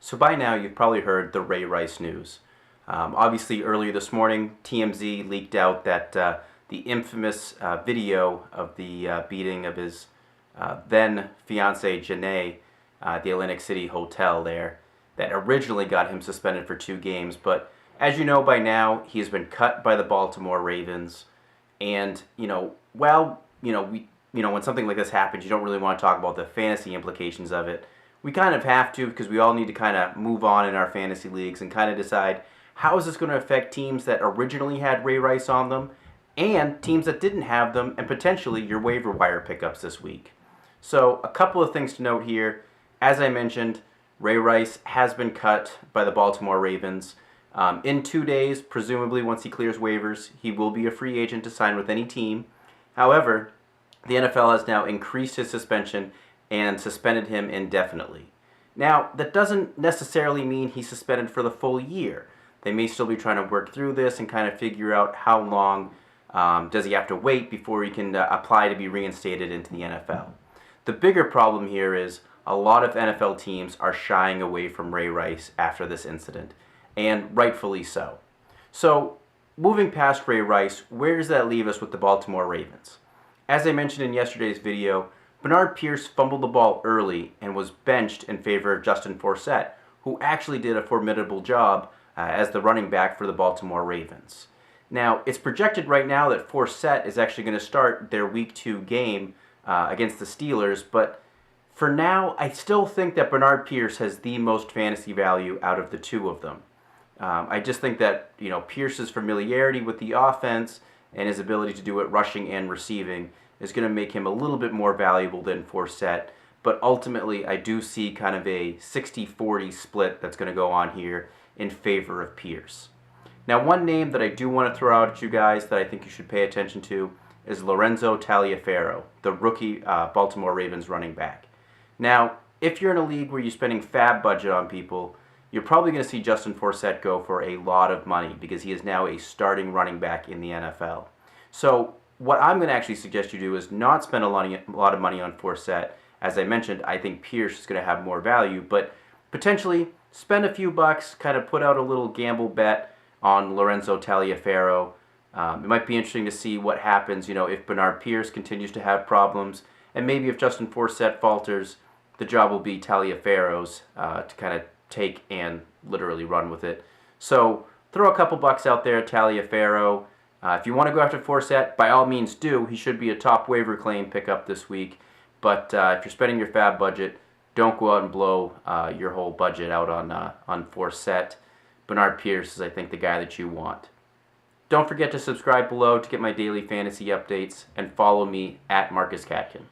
So by now you've probably heard the Ray Rice news. Obviously earlier this morning TMZ leaked out that the infamous video of the beating of his then fiancée Janae at the Atlantic City hotel there that originally got him suspended for 2 games. But as you know by now, he has been cut by the Baltimore Ravens. And, when something like this happens, you don't really want to talk about the fantasy implications of it. We kind of have to, because we all need to kind of move on in our fantasy leagues and kind of decide how is this going to affect teams that originally had Ray Rice on them and teams that didn't have them, and potentially your waiver wire pickups this week. So a couple of things to note here. As I mentioned, Ray Rice has been cut by the Baltimore Ravens. In 2 days, presumably once he clears waivers, he will be a free agent to sign with any team. However, the NFL has now increased his suspension and suspended him indefinitely. Now, that doesn't necessarily mean he's suspended for the full year. They may still be trying to work through this and kind of figure out how long does he have to wait before he can apply to be reinstated into the NFL. The bigger problem here is a lot of NFL teams are shying away from Ray Rice after this incident, and rightfully so. So, moving past Ray Rice, where does that leave us with the Baltimore Ravens? As I mentioned in yesterday's video, Bernard Pierce fumbled the ball early and was benched in favor of Justin Forsett, who actually did a formidable job as the running back for the Baltimore Ravens. Now, it's projected right now that Forsett is actually going to start their Week 2 game against the Steelers, but for now, I still think that Bernard Pierce has the most fantasy value out of the two of them. I just think that Pierce's familiarity with the offense and his ability to do it rushing and receiving is going to make him a little bit more valuable than Forsett. But ultimately, I do see kind of a 60-40 split that's going to go on here in favor of Pierce. Now, one name that I do want to throw out at you guys that I think you should pay attention to is Lorenzo Taliaferro, the rookie Baltimore Ravens running back. Now, if you're in a league where you're spending fab budget on people, you're probably going to see Justin Forsett go for a lot of money because he is now a starting running back in the NFL. So what I'm going to actually suggest you do is not spend a lot of money on Forsett. As I mentioned, I think Pierce is going to have more value, but potentially spend a few bucks, kind of put out a little gamble bet on Lorenzo Taliaferro. It might be interesting to see what happens, if Bernard Pierce continues to have problems, and maybe if Justin Forsett falters, the job will be Taliaferro's to kind of take and literally run with it. So throw a couple bucks out there at Taliaferro. If you want to go after Forsett, by all means do. He should be a top waiver claim pickup this week. But if you're spending your fab budget, don't go out and blow your whole budget out on Forsett. Bernard Pierce is, I think, the guy that you want. Don't forget to subscribe below to get my daily fantasy updates, and follow me at Marcus Catkin.